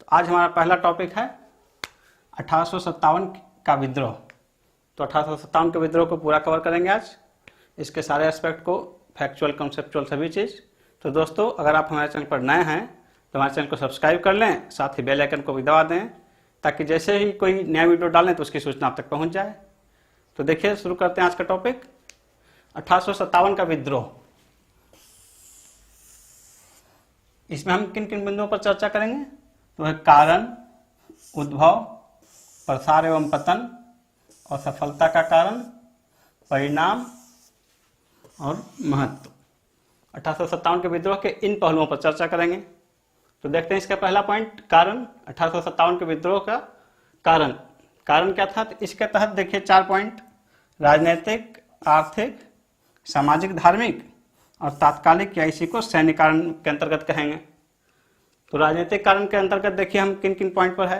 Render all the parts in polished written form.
तो आज हमारा पहला टॉपिक है 1857 का विद्रोह। तो 1857 के विद्रोह को पूरा कवर करेंगे आज, इसके सारे एस्पेक्ट को, फैक्चुअल, कॉन्सेप्चुअल, सभी चीज़। तो दोस्तों, अगर आप हमारे चैनल पर नए हैं तो हमारे चैनल को सब्सक्राइब कर लें, साथ ही बेल आइकन को भी दबा दें ताकि जैसे ही कोई नया वीडियो डालें तो उसकी सूचना आप तक पहुंच जाए। तो देखिए, शुरू करते हैं आज का टॉपिक 1857 का विद्रोह। इसमें हम किन किन बिंदुओं पर चर्चा करेंगे? तो है कारण, उद्भव, प्रसार एवं पतन और सफलता का कारण, परिणाम और महत्व। 1857 के विद्रोह के इन पहलुओं पर चर्चा करेंगे। तो देखते हैं इसका पहला पॉइंट, कारण। 1857 के विद्रोह का कारण क्या था? तो इसके तहत देखिए 4 पॉइंट: राजनीतिक, आर्थिक, सामाजिक, धार्मिक और तात्कालिक, या इसी को सैन्य कारण के अंतर्गत कहेंगे। तो राजनीतिक कारण के अंतर्गत देखिए हम किन किन पॉइंट पर है।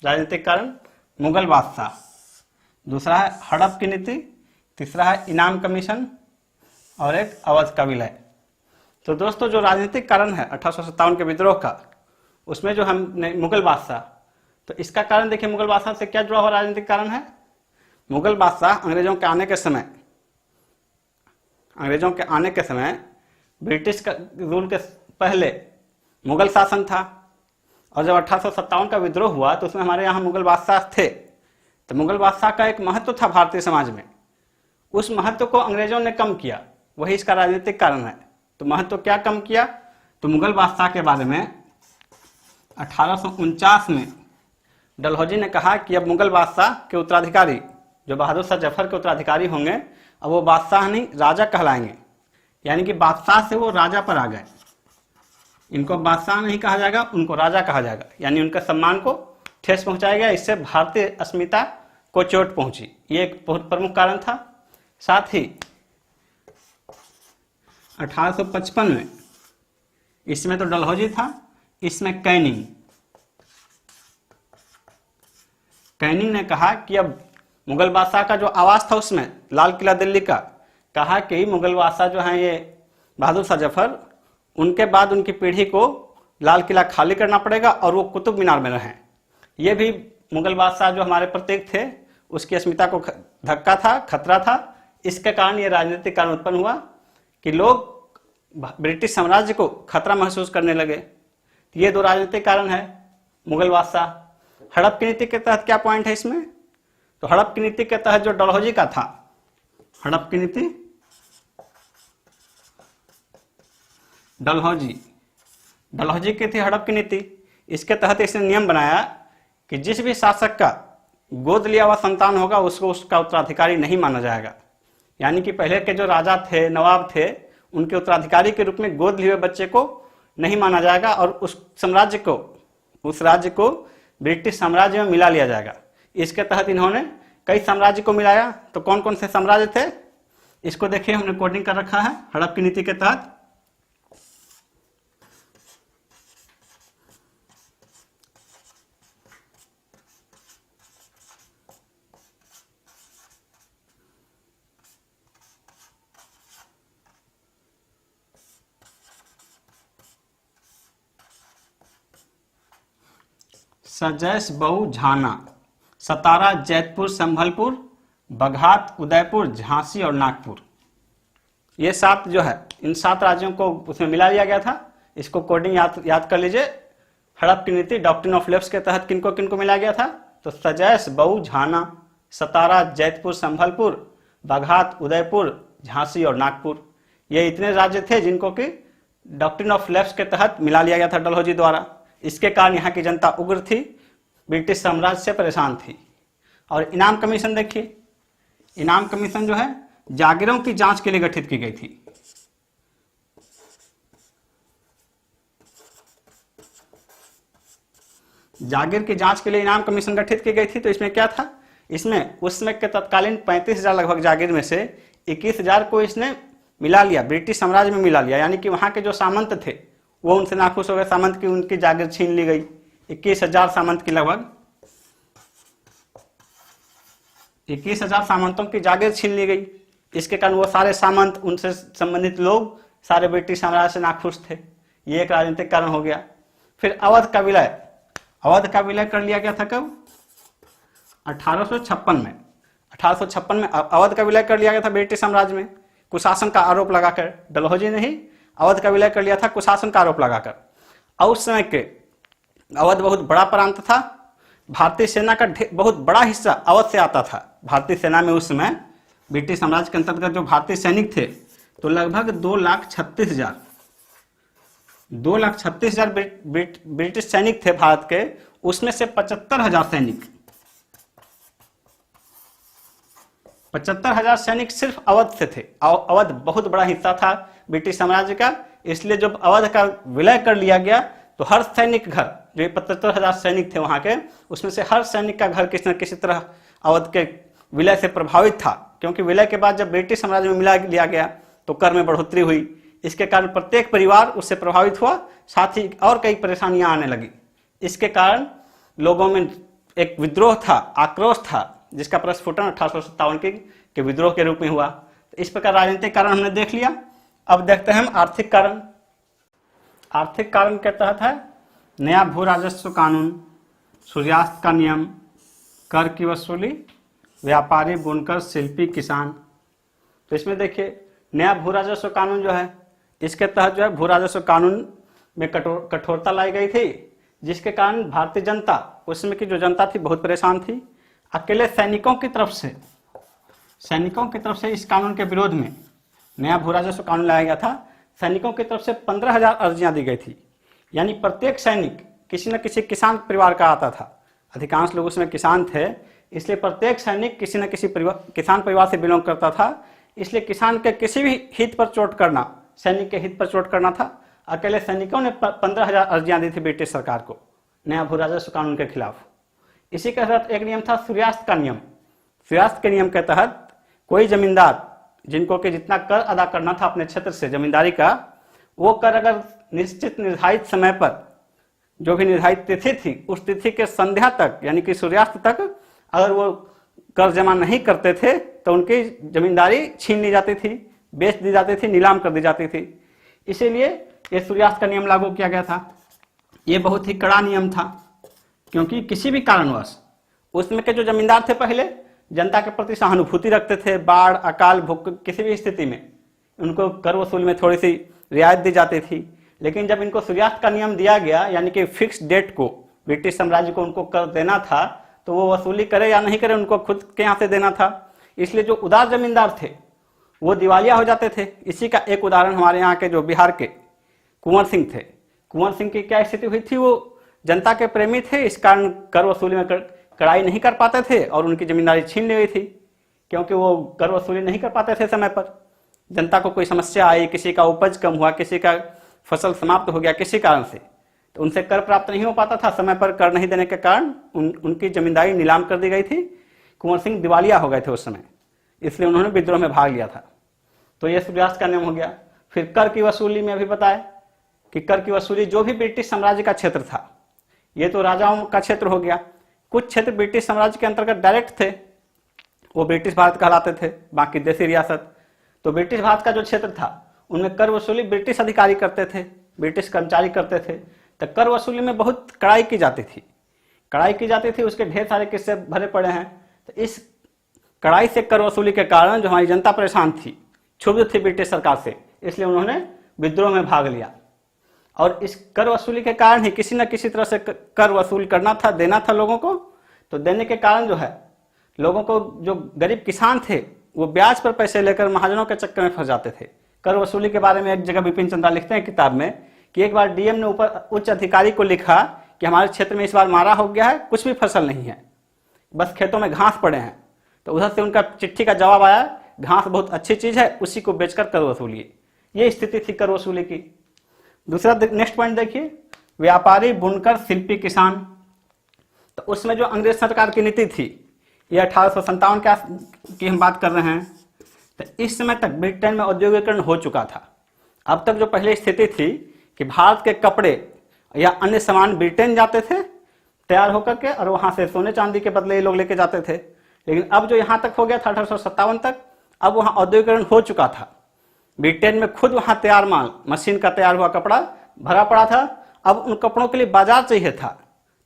राजनीतिक कारण, मुगल बादशाह, दूसरा है हड़प की नीति, तीसरा है इनाम कमीशन और एक अवध का विलय। तो दोस्तों, जो राजनीतिक कारण है 1857 के विद्रोह का, उसमें जो हम मुगल बादशाह, तो इसका कारण देखिए, मुगल बादशाह से क्या जुड़ा हुआ राजनीतिक कारण है? मुगल बादशाह अंग्रेजों के आने के समय ब्रिटिश का रूल के पहले मुगल शासन था, और जब 1857 का विद्रोह हुआ तो उसमें हमारे यहाँ मुगल बादशाह थे। तो मुगल बादशाह का एक महत्व था भारतीय समाज में, उस महत्व को अंग्रेजों ने कम किया, वही इसका राजनीतिक कारण है। तो महत्व क्या कम किया? तो मुगल बादशाह के बारे में 1849 में डलहौजी ने कहा कि अब मुगल बादशाह के उत्तराधिकारी, जो बहादुर शाह जफर के उत्तराधिकारी होंगे, अब वो बादशाह नहीं राजा कहलाएंगे। यानी कि बादशाह से वो राजा पर आ गए। इनको बादशाह नहीं कहा जाएगा, उनको राजा कहा जाएगा, यानी उनके सम्मान को ठेस पहुंचाया गया। इससे भारतीय अस्मिता को चोट पहुंची। ये एक बहुत प्रमुख कारण था। साथ ही 1855 में, इसमें तो डलहौजी था, इसमें कैनिंग ने कहा कि अब मुगल बादशाह का जो आवास था उसमें, लाल किला दिल्ली का, कहा कि मुगल बादशाह जो हैं ये बहादुर शाह जफर, उनके बाद उनकी पीढ़ी को लाल किला खाली करना पड़ेगा और वो कुतुब मीनार में रहें। ये भी मुगल बादशाह जो हमारे प्रतीक थे, उसकी अस्मिता को धक्का था, खतरा था। इसके कारण ये राजनीतिक कारण उत्पन्न हुआ कि लोग ब्रिटिश साम्राज्य को खतरा महसूस करने लगे। ये 2 राजनीतिक कारण है। मुगल बादशाह, हड़प की नीति के तहत क्या पॉइंट है इसमें? तो हड़प की नीति के तहत जो डलहौजी का था, हड़प की नीति, डलहौजी की थी हड़प की नीति। इसके तहत इसने नियम बनाया कि जिस भी शासक का गोद लिया हुआ संतान होगा उसको उसका उत्तराधिकारी नहीं माना जाएगा। यानी कि पहले के जो राजा थे, नवाब थे, उनके उत्तराधिकारी के रूप में गोद लिए हुए बच्चे को नहीं माना जाएगा और उस राज्य को ब्रिटिश साम्राज्य में मिला लिया जाएगा। इसके तहत इन्होंने कई साम्राज्य को मिलाया। तो कौन कौन से साम्राज्य थे, इसको देखिए, हमने कोडिंग कर रखा है हड़प की नीति के तहत। सजैस, बहू, झाना, सतारा, जैतपुर, संभलपुर, बघात, उदयपुर, झांसी और नागपुर। ये 7 जो है, इन 7 राज्यों को उसमें मिला लिया गया था। इसको कोडिंग याद कर लीजिए। हड़प की नीति, डॉक्ट्रिन ऑफ लेफ्ट के तहत किनको किनको मिलाया गया था? तो सजैस, बहू, झाना, सतारा, जैतपुर, संभलपुर, बघात, उदयपुर, झांसी और नागपुर। ये इतने राज्य थे जिनको कि डॉक्ट्रिन ऑफ लेफ्ट के तहत मिला लिया गया था डलहौजी द्वारा। इसके कारण यहाँ की जनता उग्र थी, ब्रिटिश साम्राज्य से परेशान थी। और इनाम कमीशन देखिए, इनाम कमीशन जो है जागीरों की जांच के लिए गठित की गई थी। जागीर की जांच के लिए इनाम कमीशन गठित की गई थी। तो इसमें क्या था? इसमें उस समय के तत्कालीन 35,000 लगभग जागीर में से 21,000 को इसने मिला लिया, ब्रिटिश साम्राज्य में मिला लिया। यानी कि वहां के जो सामंत थे वो उनसे नाखुश हो गए, सामंत की उनकी जागीर छीन ली गई। 21,000 सामंत की, लगभग 21,000 सामंतों की जागीर छीन ली गई। इसके कारण वो सारे सामंत, उनसे संबंधित लोग सारे ब्रिटिश साम्राज्य से नाखुश थे। ये एक राजनीतिक कारण हो गया। फिर अवध का विलय। अवध का विलय कर लिया गया था कब? 1856 में। 1856 में अवध का विलय कर लिया गया था ब्रिटिश साम्राज्य में, कुशासन का आरोप लगाकर। डलहौजी ने ही अवध का विलय कर लिया था कुशासन का आरोप लगाकर। और उस समय के अवध बहुत बड़ा प्रांत था, भारतीय सेना का बहुत बड़ा हिस्सा अवध से आता था। भारतीय सेना में उस समय ब्रिटिश साम्राज्य के अंतर्गत जो भारतीय सैनिक थे तो लगभग 2,36,000 ब्रिटिश सैनिक थे भारत के। उसमें से 75,000 सैनिक 75,000 सैनिक सिर्फ अवध से थे। अवध बहुत बड़ा हिस्सा था ब्रिटिश साम्राज्य का, इसलिए जब अवध का विलय कर लिया गया तो हर सैनिक घर, जो 75,000 सैनिक थे वहां के, उसमें से हर सैनिक का घर किसी न किसी तरह अवध के विलय से प्रभावित था। क्योंकि विलय के बाद जब ब्रिटिश साम्राज्य में मिला लिया गया तो कर में बढ़ोतरी हुई, इसके कारण प्रत्येक परिवार उससे प्रभावित हुआ, साथ ही और कई परेशानियां आने लगी। इसके कारण लोगों में एक विद्रोह था, आक्रोश था, जिसका प्रस्फुटन 1857 के विद्रोह के रूप में हुआ। तो इस प्रकार राजनीतिक कारण हमने देख लिया। अब देखते हैं हम आर्थिक कारण। आर्थिक कारण के तहत है नया भू राजस्व कानून, सूर्यास्त का नियम, कर की वसूली, व्यापारी, बुनकर, शिल्पी, किसान। तो इसमें देखिए नया भू राजस्व कानून जो है, इसके तहत जो है भू राजस्व कानून में कठोरता लाई गई थी, जिसके कारण भारतीय जनता, उस समय की जो जनता थी बहुत परेशान थी। अकेले सैनिकों की तरफ से इस कानून के विरोध में नया भू राजस्व कानून लाया गया था। सैनिकों की तरफ से 15,000 अर्जियां दी गई थी, यानी प्रत्येक सैनिक किसी न किसी किसान परिवार का आता था। अधिकांश लोग उसमें किसान थे, इसलिए प्रत्येक सैनिक किसी न किसी किसान परिवार से बिलोंग करता था। इसलिए किसान के किसी भी हित पर चोट करना सैनिक के हित पर चोट करना था। अकेले सैनिकों ने 15,000 अर्जियां दी थी ब्रिटिश सरकार को नया भू राजस्व कानून के खिलाफ। इसी के तहत एक नियम था सूर्यास्त का नियम। सूर्यास्त के नियम के तहत कोई जमींदार जिनको कि जितना कर अदा करना था अपने क्षेत्र से जमींदारी का, वो कर अगर निश्चित निर्धारित समय पर, जो भी निर्धारित तिथि थी, उस तिथि के संध्या तक यानी कि सूर्यास्त तक अगर वो कर जमा नहीं करते थे तो उनकी जमींदारी छीन ली जाती थी, बेच दी जाती थी, नीलाम कर दी जाती थी। इसीलिए ये सूर्यास्त का नियम लागू किया गया था। ये बहुत ही कड़ा नियम था, क्योंकि किसी भी कारणवश उसमें के जो जमींदार थे पहले जनता के प्रति सहानुभूति रखते थे। बाढ़, अकाल, भूख, किसी भी स्थिति में उनको कर वसूली में थोड़ी सी रियायत दी जाती थी। लेकिन जब इनको सूर्यास्त का नियम दिया गया, यानी कि फिक्स डेट को ब्रिटिश साम्राज्य को उनको कर देना था, तो वो वसूली करे या नहीं करे उनको खुद के यहाँ से देना था। इसलिए जो उदार जमींदार थे वो दिवालिया हो जाते थे। इसी का एक उदाहरण हमारे यहाँ के जो बिहार के कुंवर सिंह थे। कुंवर सिंह की क्या स्थिति हुई थी, वो जनता के प्रेमी थे, इस कारण कर वसूली में कड़ाई नहीं कर पाते थे और उनकी जमींदारी छीन ली गई थी, क्योंकि वो कर वसूली नहीं कर पाते थे समय पर। जनता को कोई समस्या आई, किसी का उपज कम हुआ, किसी का फसल समाप्त हो गया किसी कारण से, तो उनसे कर प्राप्त नहीं हो पाता था। समय पर कर नहीं देने के कारण उनकी जमींदारी नीलाम कर दी गई थी। कुंवर सिंह दिवालिया हो गए थे उस समय, इसलिए उन्होंने विद्रोह में भाग लिया था। तो यह सूर्यास्त का नियम हो गया। फिर कर की वसूली में अभी बताया कि कर की वसूली जो भी ब्रिटिश साम्राज्य का क्षेत्र था, ये तो राजाओं का क्षेत्र हो गया। कुछ क्षेत्र ब्रिटिश साम्राज्य के अंतर्गत डायरेक्ट थे, वो ब्रिटिश भारत कहलाते थे, बाकी देसी रियासत। तो ब्रिटिश भारत का जो क्षेत्र था उनमें कर वसूली ब्रिटिश अधिकारी करते थे, ब्रिटिश कर्मचारी करते थे। तो कर वसूली में बहुत कड़ाई की जाती थी, उसके ढेर सारे किस्से भरे पड़े हैं। तो इस कड़ाई से कर वसूली के कारण जो हमारी जनता परेशान थी, क्षुब्ध थी ब्रिटिश सरकार से, इसलिए उन्होंने विद्रोह में भाग लिया। और इस कर वसूली के कारण ही किसी न किसी तरह से कर वसूल करना था, देना था लोगों को। तो देने के कारण जो है लोगों को, जो गरीब किसान थे, वो ब्याज पर पैसे लेकर महाजनों के चक्कर में फंस जाते थे। कर वसूली के बारे में एक जगह विपिन चंद्रा लिखते हैं किताब में कि एक बार डीएम ने ऊपर उच्च अधिकारी को लिखा कि हमारे क्षेत्र में इस बार मारा हो गया है, कुछ भी फसल नहीं है, बस खेतों में घास पड़े हैं। तो उधर से उनका चिट्ठी का जवाब आया, घास बहुत अच्छी चीज है, उसी को बेचकर कर वसूलिए। ये स्थिति थी कर वसूली की। दूसरा नेक्स्ट पॉइंट देखिए, व्यापारी, बुनकर, शिल्पी, किसान। तो उसमें जो अंग्रेज सरकार की नीति थी, ये 1857 की हम बात कर रहे हैं। तो इस समय तक ब्रिटेन में औद्योगिकरण हो चुका था। अब तक जो पहले स्थिति थी कि भारत के कपड़े या अन्य सामान ब्रिटेन जाते थे तैयार होकर के, और वहां से सोने चांदी के बदले ये लोग लेके जाते थे। लेकिन अब जो यहाँ तक हो गया था 1857 तक, अब वहां औद्योगिकरण हो चुका था। ब्रिटेन में खुद वहां तैयार माल, मशीन का तैयार हुआ कपड़ा भरा पड़ा था। अब उन कपड़ों के लिए बाजार चाहिए था।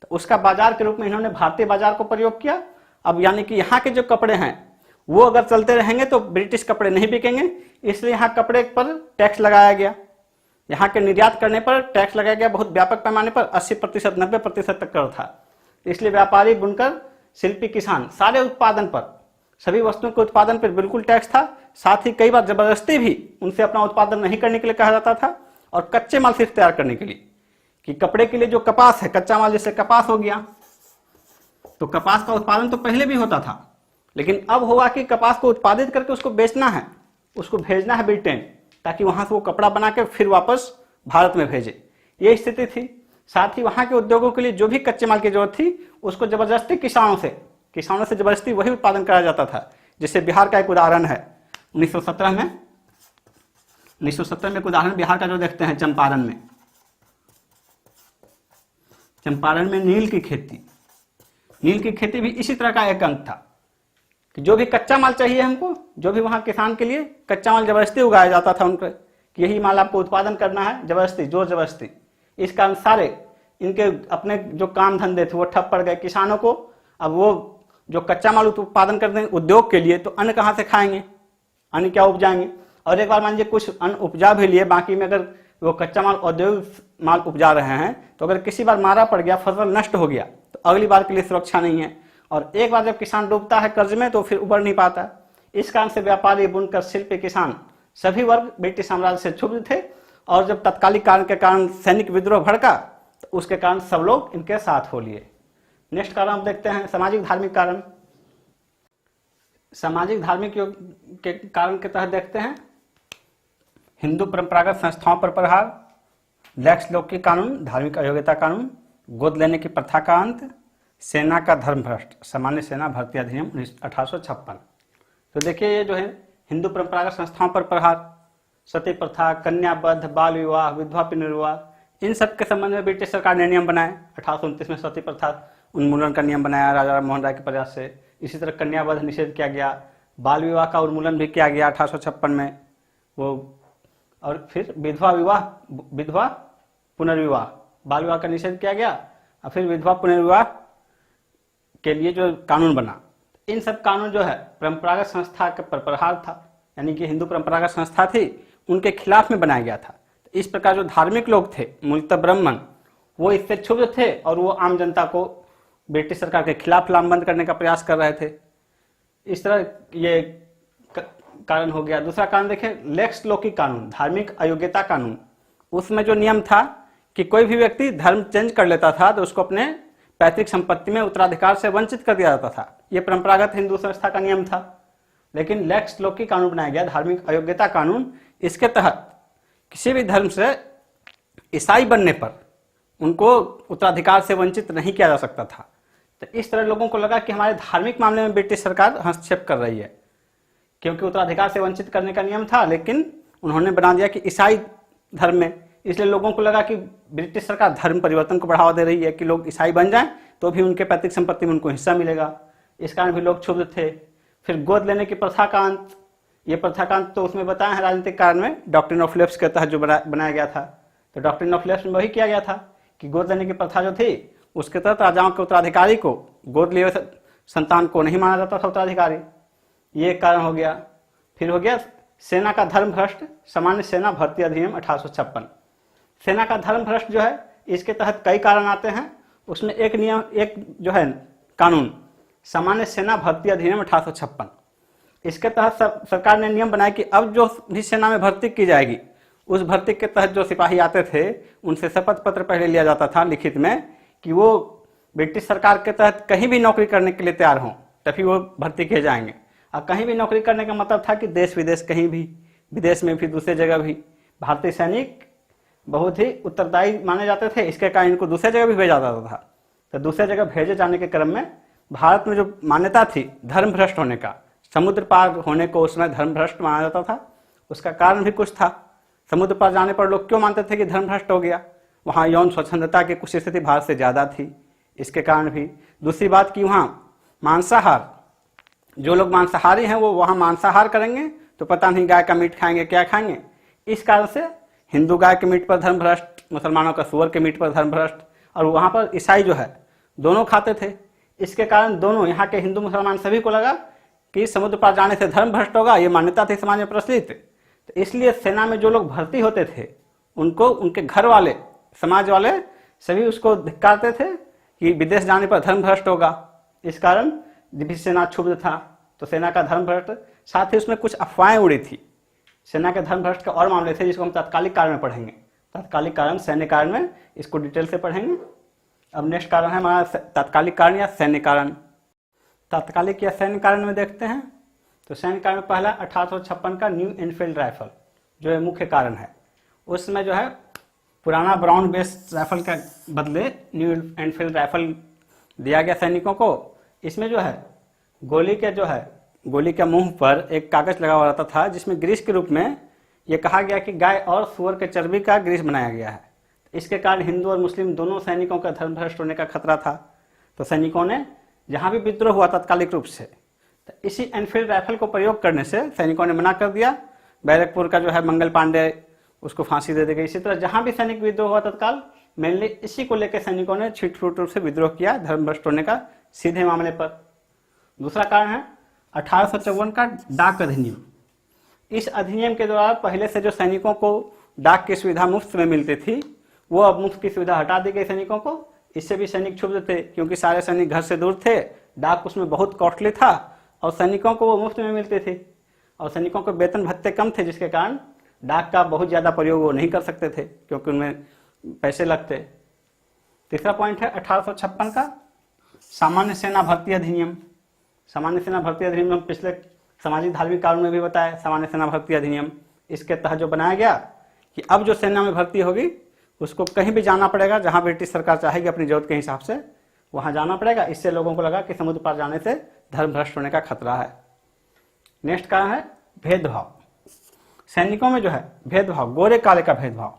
तो उसका बाजार के रूप में इन्होंने भारतीय बाजार को प्रयोग किया। अब यानी कि यहाँ के जो कपड़े हैं वो अगर चलते रहेंगे तो ब्रिटिश कपड़े नहीं बिकेंगे, इसलिए यहाँ कपड़े पर टैक्स लगाया गया। यहाँ के निर्यात करने पर टैक्स लगाया गया बहुत व्यापक पैमाने पर, 80%, 90% तक कर था। इसलिए व्यापारी, बुनकर, शिल्पी, किसान सारे उत्पादन पर, सभी वस्तुओं के उत्पादन पर बिल्कुल टैक्स था। साथ ही कई बार जबरदस्ती भी उनसे अपना उत्पादन नहीं करने के लिए कहा जाता था, और कच्चे माल सिर्फ तैयार करने के लिए, कि कपड़े के लिए जो कपास है, कच्चा माल जैसे कपास हो गया, तो कपास का उत्पादन तो पहले भी होता था, लेकिन अब हुआ कि कपास को उत्पादित करके उसको बेचना है, उसको भेजना है ब्रिटेन, ताकि वहां से वो कपड़ा बना के फिर वापस भारत में भेजे। ये स्थिति थी। साथ ही वहां के उद्योगों के लिए जो भी कच्चे माल की जरूरत थी उसको जबरदस्ती किसानों से जबरदस्ती वही उत्पादन कराया जाता था। जैसे बिहार का एक उदाहरण है 1917 में एक उदाहरण बिहार का जो देखते हैं, चंपारण में नील की खेती भी इसी तरह का एक अंग था कि जो भी कच्चा माल चाहिए हमको, जो भी वहां किसान के लिए कच्चा माल जबरदस्ती उगाया जाता था उनको, कि यही माल आपको उत्पादन करना है, जबरदस्ती, जोर जबरदस्ती। इस कारण सारे इनके अपने जो काम धंधे थे वो ठप पड़ गए। किसानों को अब वो जो कच्चा माल उत्पादन करते हैं उद्योग के लिए, तो अन्न कहाँ से खाएंगे, अन्न क्या उपजाएंगे। और एक बार मान लीजिए कुछ अन्न उपजा भी लिए, बाकी में अगर वो कच्चा माल औद्योगिक माल उपजा रहे हैं, तो अगर किसी बार मारा पड़ गया, फसल नष्ट हो गया, तो अगली बार के लिए सुरक्षा नहीं है। और एक बार जब किसान डूबता है कर्ज में तो फिर उबर नहीं पाता। इस कारण से व्यापारी, बुनकर, शिल्पी, किसान सभी वर्ग ब्रिटिश साम्राज्य से क्षुब्ध थे, और जब तत्कालिक कारण के कारण सैनिक विद्रोह भड़का तो उसके कारण सब लोग इनके साथ हो लिए। नेक्स्ट कारण आप देखते हैं सामाजिक धार्मिक कारण। सामाजिक धार्मिक के कारण के तहत देखते हैं हिंदू परंपरागत संस्थाओं पर प्रहार, लैक्स लौकिक कानून, धार्मिक अयोग्यता कानून, गोद लेने की प्रथा का अंत, सेना का धर्मभ्रष्ट, सामान्य सेना भर्ती अधिनियम 1856। तो देखिए ये जो है हिंदू परंपरागत संस्थाओं पर प्रहार, सती प्रथा, कन्याबद्ध, बाल विवाह, विधवा पुनर्विवाह, इन सब के संबंध में ब्रिटिश सरकार ने नियम बनाए। 1829 में सती प्रथा उन्मूलन का नियम बनाया राजा राम मोहन राय के प्रयास से। इसी तरह कन्याबद्ध निषेध किया गया, बाल विवाह का उन्मूलन भी किया गया 1856 में वो। और फिर विधवा पुनर्विवाह, बाल विवाह का निषेध किया गया, और फिर विधवा पुनर्विवाह के लिए जो कानून बना। इन सब कानून जो है परंपरागत संस्था के पर प्रहार था, यानी कि हिंदू परंपरागत संस्था थी उनके खिलाफ में बनाया गया था। इस प्रकार जो धार्मिक लोग थे, मूलतः ब्राह्मण, वो इससे क्षुब्ध थे और वो आम जनता को ब्रिटिश सरकार के खिलाफ लामबंद करने का प्रयास कर रहे थे। इस तरह ये कारण हो गया। दूसरा कारण देखें, लेक्स लौकिक कानून, धार्मिक अयोग्यता कानून। उसमें जो नियम था कि कोई भी व्यक्ति धर्म चेंज कर लेता था तो उसको अपने पैतृक संपत्ति में उत्तराधिकार से वंचित कर दिया जाता था। यह परंपरागत हिंदू संस्था का नियम था। लेकिन लेक्स लौकिक कानून बनाया गया, धार्मिक अयोग्यता कानून। इसके तहत किसी भी धर्म से ईसाई बनने पर उनको उत्तराधिकार से वंचित नहीं किया जा सकता था। तो इस तरह लोगों को लगा कि हमारे धार्मिक मामले में ब्रिटिश सरकार हस्तक्षेप कर रही है, क्योंकि उत्तराधिकार से वंचित करने का नियम था, लेकिन उन्होंने बना दिया कि ईसाई धर्म में। इसलिए लोगों को लगा कि ब्रिटिश सरकार धर्म परिवर्तन को बढ़ावा दे रही है, कि लोग ईसाई बन जाएं तो भी उनके पैतृक संपत्ति में उनको हिस्सा मिलेगा। इस कारण भी लोग क्षुब्ध थे। फिर गोद लेने की प्रथा का अंत। ये प्रथा का अंत तो उसमें बताया है राजनीतिक कारण में, डॉक्ट्रिन ऑफ लेफ्ट के तहत जो बनाया गया था। तो डॉक्ट्रिन ऑफ लेफ्ट में वही किया गया था कि गोद लेने की प्रथा जो थी उसके तहत राजाओं के उत्तराधिकारी को, गोद लिए संतान को नहीं माना जाता था उत्तराधिकारी। ये कारण हो गया। फिर हो गया सेना का धर्म भ्रष्ट, सामान्य सेना भर्ती अधिनियम 1856। सेना का धर्म भ्रष्ट जो है, इसके तहत कई कारण आते हैं। उसमें एक नियम, एक जो है कानून, सामान्य सेना भर्ती अधिनियम 1856। इसके तहत सरकार ने नियम बनाया कि अब जो भी सेना में भर्ती की जाएगी, उस भर्ती के तहत जो सिपाही आते थे उनसे शपथ पत्र पहले लिया जाता था लिखित में कि वो ब्रिटिश सरकार के तहत कहीं भी नौकरी करने के लिए तैयार हों, तभी वो भर्ती किए जाएंगे। और कहीं भी नौकरी करने का मतलब था कि देश विदेश, कहीं भी, विदेश में भी, दूसरे जगह भी। भारतीय सैनिक बहुत ही उत्तरदायी माने जाते थे, इसके कारण इनको दूसरे जगह भी भेजा जाता था। तो दूसरे जगह भेजे जाने के क्रम में भारत में जो मान्यता थी धर्म भ्रष्ट होने का, समुद्र पार होने को उस समय धर्म भ्रष्ट माना जाता था। उसका कारण भी कुछ था। समुद्र पार जाने पर लोग क्यों मानते थे कि धर्म भ्रष्ट हो गया? वहाँ यौन स्वच्छंदता की कुछ स्थिति भारत से ज़्यादा थी, इसके कारण भी। दूसरी बात कि वहाँ मांसाहार, जो लोग मांसाहारी हैं वो वहाँ मांसाहार करेंगे तो पता नहीं गाय का मीट खाएंगे क्या खाएंगे। इस कारण से हिंदू गाय के मीट पर धर्म भ्रष्ट, मुसलमानों का सुअर के मीट पर धर्म भ्रष्ट। और वहाँ पर ईसाई जो है दोनों खाते थे। इसके कारण दोनों यहाँ के हिंदू मुसलमान सभी को लगा कि समुद्र पार जाने से धर्म भ्रष्ट होगा, ये मान्यता थी समाज में प्रचलित। तो इसलिए सेना में जो लोग भर्ती होते थे उनको उनके घर वाले, समाज वाले सभी उसको धिक्कारते थे कि विदेश जाने पर धर्म भ्रष्ट होगा। इस कारण भी सेना क्षुब्ध था। तो सेना का धर्म भ्रष्ट, साथ ही उसमें कुछ अफवाहें उड़ी थी सेना के धर्म भ्रष्ट के और मामले थे, जिसको हम तात्कालिक कारण में पढ़ेंगे। तात्कालिक कारण सैन्य कारण में, इसको डिटेल से पढ़ेंगे। अब नेक्स्ट कारण है हमारा तात्कालिक कारण या सैन्य कारण। तात्कालिक या सैन्य कारण में देखते हैं तो सैन्य कारण में पहला 1856 का न्यू एनफील्ड राइफल जो है मुख्य कारण है। उसमें जो है पुराना ब्राउन बेस राइफल के बदले न्यू एनफील्ड राइफल दिया गया सैनिकों को। इसमें जो है गोली के मुंह पर एक कागज लगा हुआ रहता था जिसमें ग्रीस के रूप में यह कहा गया कि गाय और सुअर के चर्बी का ग्रीस बनाया गया है। इसके कारण हिंदू और मुस्लिम दोनों सैनिकों का धर्म भ्रष्ट होने का खतरा था। तो सैनिकों ने जहां भी विद्रोह हुआ तात्कालिक रूप से, तो इसी एनफील्ड राइफल को प्रयोग करने से सैनिकों ने मना कर दिया। बैरकपुर का जो है मंगल पांडे, उसको फांसी दे दी गई। इसी तरह जहां भी सैनिक विद्रोह हुआ तत्काल मेनली इसी को लेकर सैनिकों ने छिटफुट रूप से विद्रोह किया, धर्म भ्रष्ट होने का सीधे मामले पर। दूसरा कारण है 1854 का डाक अधिनियम। इस अधिनियम के द्वारा पहले से जो सैनिकों को डाक की सुविधा मुफ्त में मिलती थी, वो अब मुफ्त की सुविधा हटा दी गई सैनिकों को। इससे भी सैनिक क्षुब्ध थे क्योंकि सारे सैनिक घर से दूर थे, डाक उसमें बहुत कॉस्टली था और सैनिकों को वो मुफ्त में मिलती थी और सैनिकों के वेतन भत्ते कम थे, जिसके कारण डाक का बहुत ज़्यादा प्रयोग वो नहीं कर सकते थे क्योंकि उनमें पैसे लगते। तीसरा पॉइंट है 1856 का सामान्य सेना भर्ती अधिनियम। सामान्य सेना भर्ती अधिनियम हम पिछले सामाजिक धार्मिक कानून में भी बताया। सामान्य सेना भर्ती अधिनियम इसके तहत जो बनाया गया कि अब जो सेना में भर्ती होगी उसको कहीं भी जाना पड़ेगा, जहां ब्रिटिश सरकार चाहेगी अपनी जरूरत के हिसाब से वहां जाना पड़ेगा। इससे लोगों को लगा कि समुद्र पार जाने से धर्म भ्रष्ट होने का खतरा है। नेक्स्ट कारण है भेदभाव। सैनिकों में जो है भेदभाव, गोरे काले का भेदभाव,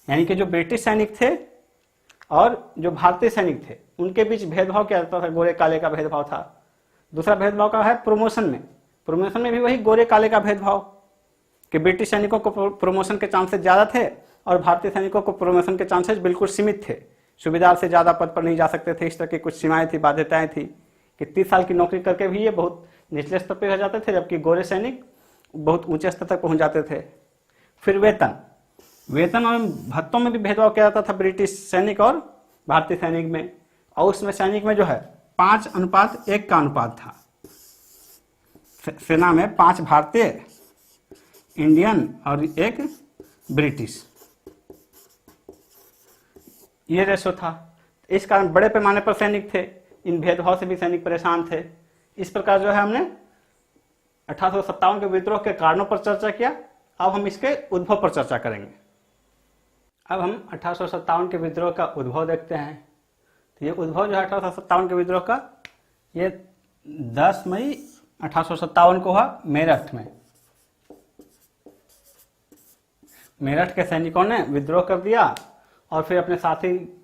यानी कि जो ब्रिटिश सैनिक थे और जो भारतीय सैनिक थे उनके बीच भेदभाव किया जाता था, गोरे काले का भेदभाव था। दूसरा भेदभाव का है प्रमोशन में। प्रमोशन में भी वही गोरे काले का भेदभाव कि ब्रिटिश सैनिकों को प्रमोशन के चांसेस ज्यादा थे और भारतीय सैनिकों को प्रमोशन के चांसेस बिल्कुल सीमित थे। सूबेदार से ज्यादा पद पर नहीं जा सकते थे। इस तरह की कुछ सीमाएं थी, बाध्यताएं थी कि 30 साल की नौकरी करके भी ये बहुत निचले स्तर पर रह जाते थे, जबकि गोरे सैनिक बहुत ऊंचे स्तर तक पहुंच जाते थे। फिर वेतन और भत्तों में भी भेदभाव किया जाता था ब्रिटिश सैनिक और भारतीय सैनिक में। और उसमें सैनिक में जो है 5:1 का अनुपात था। सेना में 5 भारतीय, इंडियन और 1 ब्रिटिश, ये रेशो था। इस कारण बड़े पैमाने पर सैनिक थे। इन भेदभाव से भी सैनिक परेशान थे। इस प्रकार जो है हमने 1857 के विद्रोह के कारणों पर चर्चा किया। अब हम इसके उद्भव पर चर्चा करेंगे। अब हम 1857 के विद्रोह का उद्भव देखते हैं। तो ये उद्भव जो है 1857 के विद्रोह का, ये 10 मई 1857 को हुआ मेरठ में। मेरठ के सैनिकों ने विद्रोह कर दिया और फिर अपने साथी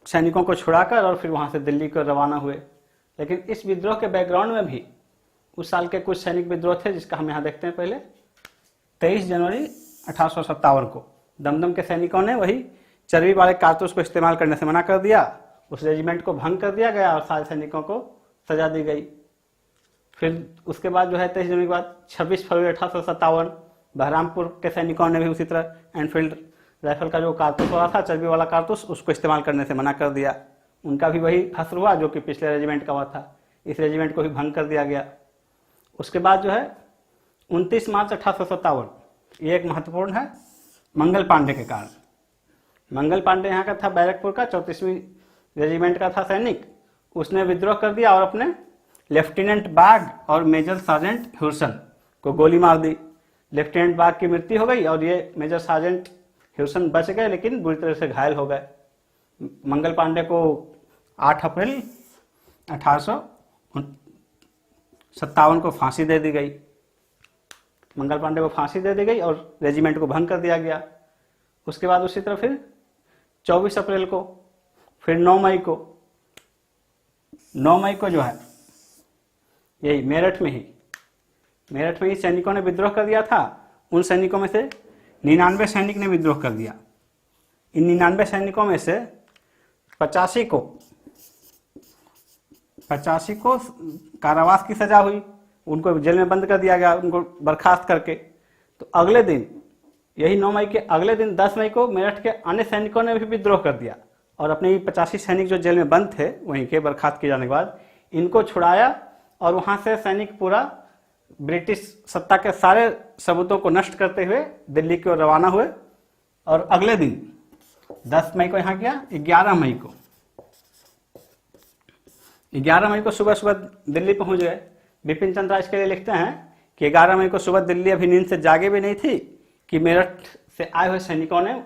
सैनिकों को छुड़ाकर और फिर वहां से दिल्ली को रवाना हुए। लेकिन इस विद्रोह के बैकग्राउंड में भी उस साल के कुछ सैनिक विद्रोह थे, जिसका हम यहाँ देखते हैं। पहले 23 जनवरी 1857 को दमदम के सैनिकों ने वही चर्बी वाले कारतूस को इस्तेमाल करने से मना कर दिया। उस रेजिमेंट को भंग कर दिया गया और सारे सैनिकों को सजा दी गई। फिर उसके बाद जो है 23 जनवरी के बाद 26 फरवरी 1857 बहरामपुर के सैनिकों ने भी उसी तरह एनफील्ड राइफल का जो कारतूस हो रहा था, चर्बी वाला कारतूस, उसको इस्तेमाल करने से मना कर दिया। उनका भी वही हश्र हुआ जो कि पिछले रेजिमेंट का हुआ था। इस रेजिमेंट को भी भंग कर दिया गया। उसके बाद जो है 29 मार्च 1857, ये एक महत्वपूर्ण है मंगल पांडे के कारण। मंगल पांडे यहाँ का था बैरकपुर का 34वीं रेजिमेंट का था सैनिक। उसने विद्रोह कर दिया और अपने लेफ्टिनेंट बाग और मेजर सार्जेंट ह्यूसन को गोली मार दी। लेफ्टिनेंट बाग की मृत्यु हो गई और ये मेजर सार्जेंट ह्यूसन बच गए, लेकिन बुरी तरह से घायल हो गए। मंगल पांडे को 8 अप्रैल 1857 को फांसी दे दी गई। मंगल पांडे को फांसी दे दी गई और रेजिमेंट को भंग कर दिया गया। उसके बाद उसी तरह फिर 24 अप्रैल को, फिर 9 मई को जो है यही मेरठ में ही सैनिकों ने विद्रोह कर दिया था। उन सैनिकों में से 99 सैनिक ने विद्रोह कर दिया। इन 99 सैनिकों में से 85 को 85 को कारावास की सजा हुई, उनको जेल में बंद कर दिया गया, उनको बर्खास्त करके। तो अगले दिन, यही 9 मई के अगले दिन 10 मई को मेरठ के अन्य सैनिकों ने भी विद्रोह कर दिया और अपने 85 सैनिक जो जेल में बंद थे वहीं के बर्खास्त किए जाने के बाद इनको छुड़ाया और वहां से सैनिक पूरा ब्रिटिश सत्ता के सारे सबूतों को नष्ट करते हुए दिल्ली की ओर रवाना हुए। और अगले दिन 10 मई को यहाँ गया, 11 मई को 11 मई को सुबह सुबह दिल्ली पहुंच गए। बिपिन चंद्र इसके लिए लिखते हैं कि 11 मई को सुबह दिल्ली अभी नींद से जागे भी नहीं थी कि मेरठ से आए हुए सैनिकों ने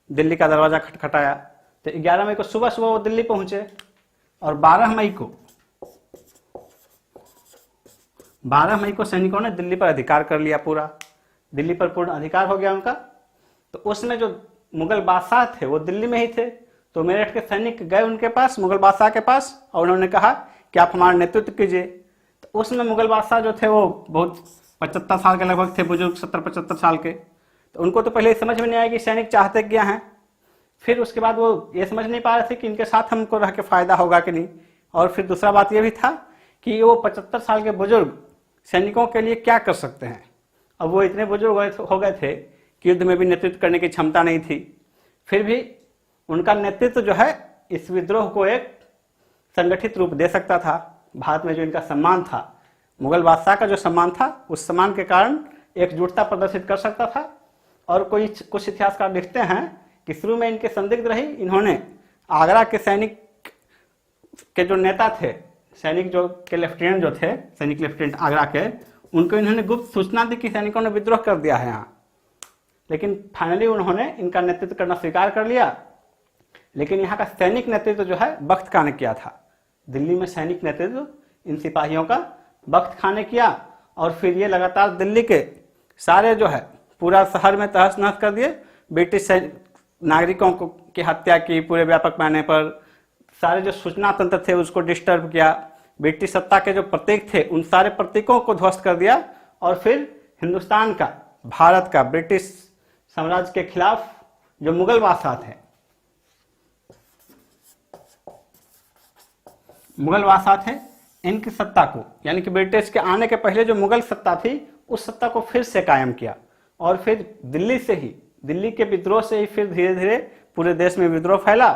दिल्ली का दरवाजा खटखटाया। तो 11 मई को सुबह सुबह वो दिल्ली पहुंचे और 12 मई को सैनिकों ने दिल्ली पर अधिकार कर लिया, पूरा दिल्ली पर पूर्ण अधिकार हो गया उनका। तो उसमें जो मुगल बादशाह थे वो दिल्ली में ही थे, तो मेरठ के सैनिक गए उनके पास, मुगल बादशाह के पास, और उन्होंने कहा कि आप हमारा नेतृत्व कीजिए। तो उसमें मुगल बादशाह जो थे वो बहुत 75 साल के लगभग थे, बुजुर्ग 70-75 साल के। तो उनको तो पहले समझ में नहीं आया कि सैनिक चाहते क्या हैं। फिर उसके बाद वो ये समझ नहीं पा रहे थे कि इनके साथ हमको रह के फायदा होगा कि नहीं। और फिर दूसरा बात ये भी था कि वो 75 साल के बुजुर्ग सैनिकों के लिए क्या कर सकते हैं। अब वो इतने बुजुर्ग हो गए थे कि युद्ध में भी नेतृत्व करने की क्षमता नहीं थी। फिर भी उनका नेतृत्व जो है इस विद्रोह को एक संगठित रूप दे सकता था। भारत में जो इनका सम्मान था, मुगल बादशाह का जो सम्मान था, उस सम्मान के कारण एकजुटता प्रदर्शित कर सकता था। और कुछ इतिहासकार लिखते हैं कि शुरू में इनके संदिग्ध रही, इन्होंने आगरा के सैनिक के जो नेता थे, सैनिक जो के लेफ्टिनेंट जो थे, सैनिक लेफ्टिनेंट आगरा के, उनको इन्होंने गुप्त सूचना दी कि सैनिकों ने विद्रोह कर दिया है यहाँ। लेकिन फाइनली उन्होंने इनका नेतृत्व करना स्वीकार कर लिया। लेकिन यहाँ का सैनिक नेतृत्व जो है बख्त खान ने किया था। दिल्ली में सैनिक नेतृत्व इन सिपाहियों का बख्त खान ने किया। और फिर ये लगातार दिल्ली के सारे जो है पूरा शहर में तहस नहस कर दिए। ब्रिटिश नागरिकों को की हत्या की पूरे व्यापक पैमाने पर, सारे जो सूचना तंत्र थे उसको डिस्टर्ब किया। ब्रिटिश सत्ता के जो प्रतीक थे उन सारे प्रतीकों को ध्वस्त कर दिया। और फिर हिंदुस्तान का, भारत का, ब्रिटिश साम्राज्य के खिलाफ जो मुगल बादशाह थे, इनकी सत्ता को, यानी कि ब्रिटिश के आने के पहले जो मुगल सत्ता थी उस सत्ता को फिर से कायम किया। और फिर दिल्ली के विद्रोह से ही फिर धीरे धीरे पूरे देश में विद्रोह फैला।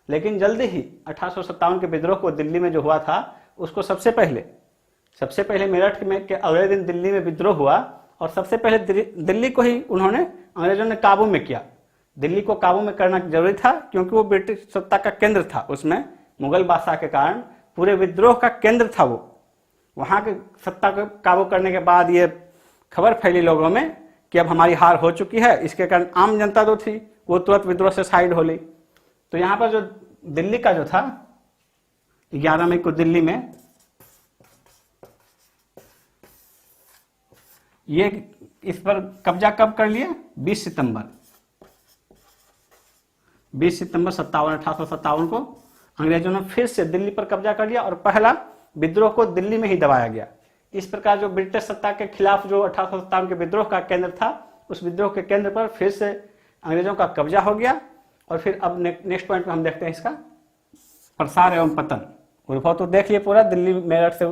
लेकिन जल्दी ही 1857 के विद्रोह को दिल्ली में जो हुआ था उसको सबसे पहले मेरठ में के अगले दिन दिल्ली में विद्रोह हुआ। और सबसे पहले दिल्ली को ही उन्होंने, अंग्रेजों ने काबू में किया। दिल्ली को काबू में करना जरूरी था क्योंकि वो ब्रिटिश सत्ता का केंद्र था। उसमें मुगल बादशाह के कारण पूरे विद्रोह का केंद्र था वो। वहां के सत्ता को काबू करने के बाद ये खबर फैली लोगों में कि अब हमारी हार हो चुकी है। इसके कारण आम जनता जो थी वो तुरंत विद्रोह से साइड हो ली। तो यहाँ पर जो दिल्ली का जो था, 11 मई को दिल्ली में ये इस पर कब्जा कब कर लिया? 20 सितंबर 1857 को अंग्रेजों ने फिर से दिल्ली पर कब्जा कर लिया और पहला विद्रोह को दिल्ली में ही दबाया गया। इस प्रकार जो ब्रिटिश सत्ता के खिलाफ जो 1857 के विद्रोह का केंद्र था, उस विद्रोह के केंद्र पर फिर से अंग्रेजों का कब्जा हो गया। और फिर अब नेक्स्ट पॉइंट में हम देखते हैं इसका प्रसार एवं पतन। उद्भव तो देख लिए पूरा, दिल्ली मेरठ से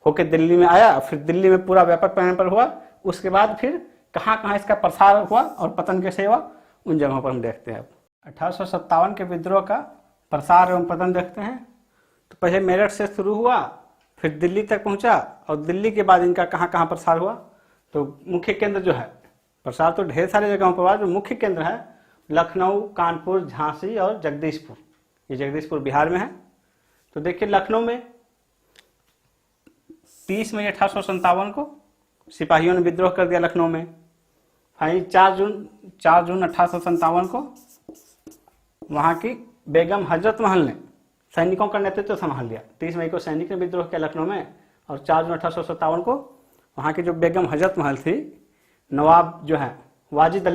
होकर दिल्ली में आया, फिर दिल्ली में पूरा व्यापक पैमाने पर हुआ। उसके बाद फिर कहाँ कहाँ इसका प्रसार हुआ और पतन कैसे हुआ, उन जगहों पर हम देखते हैं। 1857 के विद्रोह का प्रसार एवं पतन देखते हैं। तो पहले मेरठ से शुरू हुआ, फिर दिल्ली तक पहुंचा, और दिल्ली के बाद इनका कहाँ कहाँ प्रसार हुआ। तो मुख्य केंद्र जो है, प्रसार तो ढेर सारे जगहों पर हुआ, जो मुख्य केंद्र है लखनऊ, कानपुर, झांसी और जगदीशपुर। ये जगदीशपुर बिहार में है। तो देखिए लखनऊ में 30 मई 1857 को सिपाहियों ने विद्रोह कर दिया लखनऊ में। फाइनली 4 जून 1857 को वहां की बेगम हजरत महल ने सैनिकों का नेतृत्व संभाल लिया। 30 मई को सैनिक ने विद्रोह किया लखनऊ में, और 4 जून 1857 को वहां की जो बेगम हजरत महल थी, नवाब जो है वाजिद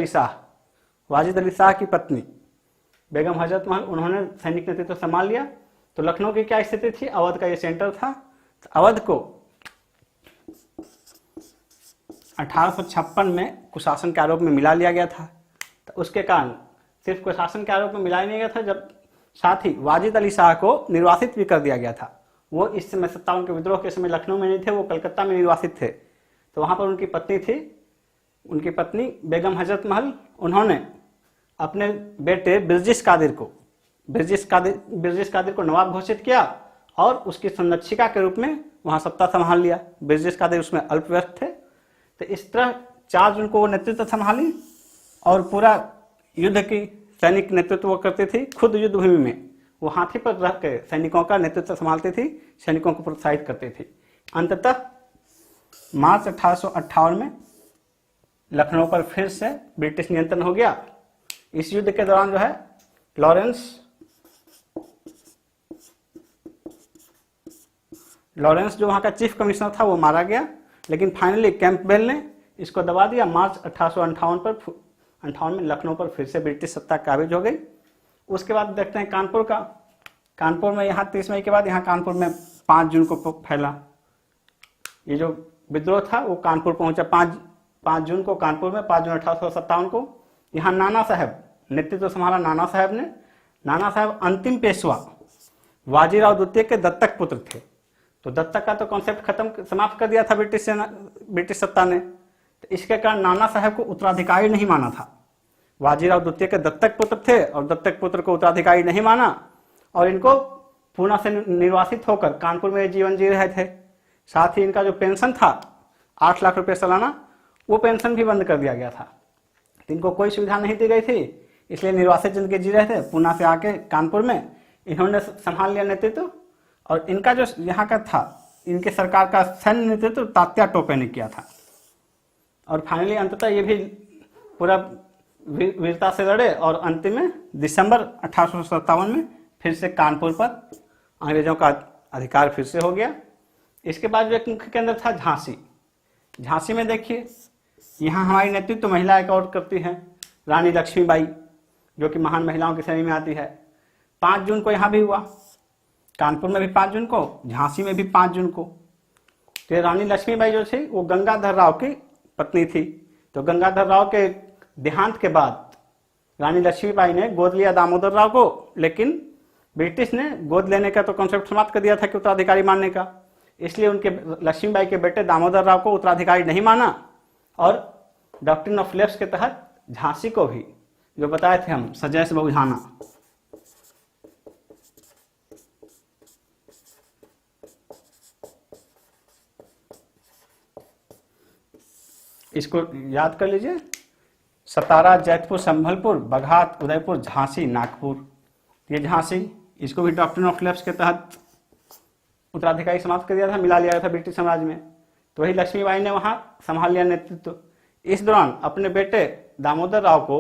अली शाह की पत्नी बेगम हजरत महल, उन्होंने सैनिक नेतृत्व संभाल लिया। तो लखनऊ की क्या स्थिति थी? अवध का ये सेंटर था। तो अवध को 1856 में कुशासन के आरोप में मिला लिया गया था। तो उसके कारण सिर्फ कुशासन के आरोप में मिलाया नहीं गया था, जब साथ ही वाजिद अली शाह को निर्वासित भी कर दिया गया था। वो इस समय 57 के विद्रोह के समय लखनऊ में नहीं थे, वो कलकत्ता में निवासित थे। तो वहाँ पर उनकी पत्नी थी, उनकी पत्नी बेगम हजरत महल, उन्होंने अपने बेटे बिरजिश कादिर को नवाब घोषित किया और उसकी संरक्षिका के रूप में वहाँ सत्ता संभाल लिया। बिरजिश कादिर उसमें अल्पव्यक्त थे। तो इस तरह 4 जून को वो नेतृत्व संभाली और पूरा युद्ध की सैनिक नेतृत्व वो करती थी। खुद युद्ध भूमि में वो हाथी पर रह के सैनिकों का नेतृत्व संभालती थी, सैनिकों को प्रोत्साहित करती थी। अंततः मार्च 1858 में लखनऊ पर फिर से ब्रिटिश नियंत्रण हो गया। इस युद्ध के दौरान जो है लॉरेंस जो वहाँ का चीफ कमिश्नर था वो मारा गया, लेकिन फाइनली कैंपबेल ने इसको दबा दिया। मार्च 1858 में लखनऊ पर फिर से ब्रिटिश सत्ता काबिज हो गई। उसके बाद देखते हैं कानपुर का। कानपुर में यहाँ 30 मई के बाद यहाँ कानपुर में 5 जून को फैला ये जो विद्रोह था, वो कानपुर पहुंचा 5 जून को कानपुर में, 5 जून 1857 को। यहाँ नाना साहब नेतृत्व संभाला। नाना साहब अंतिम पेशवा बाजीराव द्वितीय के दत्तक पुत्र थे। तो दत्तक का तो कॉन्सेप्ट समाप्त कर दिया था ब्रिटिश सत्ता ने। तो इसके कारण नाना साहब को उत्तराधिकारी नहीं माना था। बाजीराव द्वितीय के दत्तक पुत्र थे और दत्तक पुत्र को उत्तराधिकारी नहीं माना और इनको पूना से निर्वासित होकर कानपुर में जीवन जी रहे थे। साथ ही इनका जो पेंशन था 8 लाख रुपए सालाना, वो पेंशन भी बंद कर दिया गया था। इनको कोई सुविधा नहीं दी गई थी, इसलिए निर्वासित जिंदगी जी रहे थे। पूना से आके कानपुर में इन्होंने संभाल लिया नेतृत्व। और इनका जो यहाँ का था, इनके सरकार का सैन्य नेतृत्व तात्या टोपे ने किया था। और फाइनली अंततः ये भी पूरा वीरता से लड़े और अंतिम में दिसंबर 1857 में फिर से कानपुर पर अंग्रेजों का अधिकार फिर से हो गया। इसके बाद जो एक मुख्य केंद्र था झांसी में देखिए, यहाँ हमारी नेतृत्व महिला एक और करती हैं, रानी लक्ष्मीबाई, जो कि महान महिलाओं की श्रेणी में आती है। 5 जून को यहाँ भी हुआ, कानपुर में भी 5 जून को, झांसी में भी 5 जून को। तो रानी लक्ष्मीबाई जो थी वो गंगाधर राव की पत्नी थी। तो गंगाधर राव के देहांत के बाद रानी लक्ष्मीबाई ने गोद लिया दामोदर राव को, लेकिन ब्रिटिश ने गोद लेने का तो कॉन्सेप्ट समाप्त कर दिया था कि उत्तराधिकारी मानने का। इसलिए उनके लक्ष्मीबाई के बेटे दामोदर राव को उत्तराधिकारी नहीं माना और डॉक्ट्रिन ऑफ लेफ्ट के तहत झांसी को भी, जो बताए थे हम, सजैस बहुझाना, इसको याद कर लीजिए, सतारा, जैतपुर, संभलपुर, बघात, उदयपुर, झांसी, नागपुर। ये झांसी, इसको भी डॉक्ट्रिन ऑफ लेफ्ट के तहत उत्तराधिकारी समाप्त कर दिया था, मिला लिया था ब्रिटिश साम्राज्य में। तो वही लक्ष्मीबाई ने वहां संभाल लिया नेतृत्व। इस दौरान अपने बेटे दामोदर राव को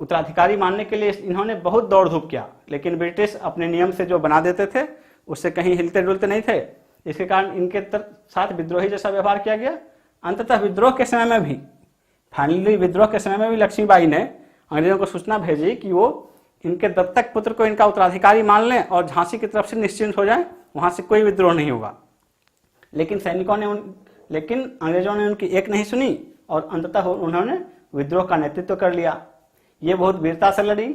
उत्तराधिकारी मानने के लिए इन्होंने बहुत दौड़ धूप किया, लेकिन ब्रिटिश अपने नियम से जो बना देते थे उससे कहीं हिलते डुलते नहीं थे। इसके कारण इनके साथ विद्रोही जैसा व्यवहार किया गया। अंततः विद्रोह के समय में भी लक्ष्मीबाई ने अंग्रेजों को सूचना भेजी कि वो इनके दत्तक पुत्र को इनका उत्तराधिकारी मान लें और झांसी की तरफ से निश्चिंत हो जाए, वहां से कोई विद्रोह नहीं होगा। लेकिन अंग्रेजों ने उनकी एक नहीं सुनी और अंततः उन्होंने विद्रोह का नेतृत्व कर लिया। ये बहुत वीरता से लड़ी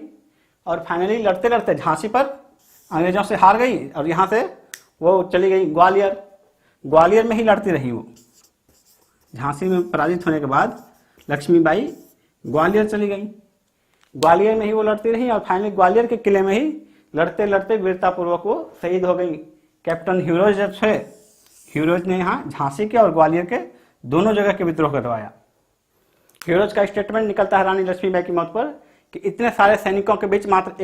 और फाइनली लड़ते लड़ते झांसी पर अंग्रेजों से हार गई और यहाँ से वो चली गई ग्वालियर में ही लड़ती रही। वो झांसी में पराजित होने के बाद लक्ष्मीबाई ग्वालियर चली गई, ग्वालियर में ही वो लड़ती रही और फाइनली ग्वालियर के किले में ही लड़ते लड़ते वीरतापूर्वक वो शहीद हो गई। कैप्टन ह्यूरोज जब थे, ह्यूरोज ने यहाँ झांसी के और ग्वालियर के दोनों जगह के विद्रोह करवाया। ह्यूरोज का स्टेटमेंट निकलता है रानी लक्ष्मीबाई की मौत पर कि इतने सारे सैनिकों के बीच मात्र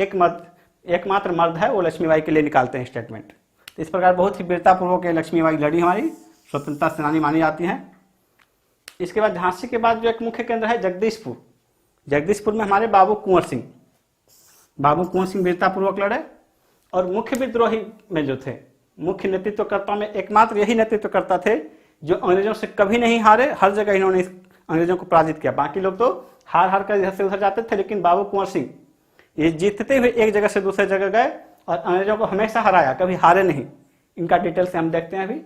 एकमात्र मर्द है, वो लक्ष्मीबाई के लिए निकालते हैं स्टेटमेंट। तो इस प्रकार बहुत ही वीरतापूर्वक लक्ष्मीबाई लड़ी, हमारी स्वतंत्रता सेनानी मानी जाती हैं। इसके बाद झांसी के बाद जो एक मुख्य केंद्र है जगदीशपुर में हमारे बाबू कुंवर सिंह वीरतापूर्वक लड़े और मुख्य विद्रोही में जो थे, मुख्य नेतृत्वकर्ता में एकमात्र यही नेतृत्वकर्ता थे जो अंग्रेजों से कभी नहीं हारे। हर जगह इन्होंने अंग्रेजों को पराजित किया। बाकी लोग तो हार कर इधर से उधर जाते थे, लेकिन बाबू कुंवर सिंह ये जीतते हुए एक जगह से दूसरे जगह गए और अंग्रेजों को हमेशा हराया, कभी हारे नहीं। इनका डिटेल से हम देखते हैं अभी।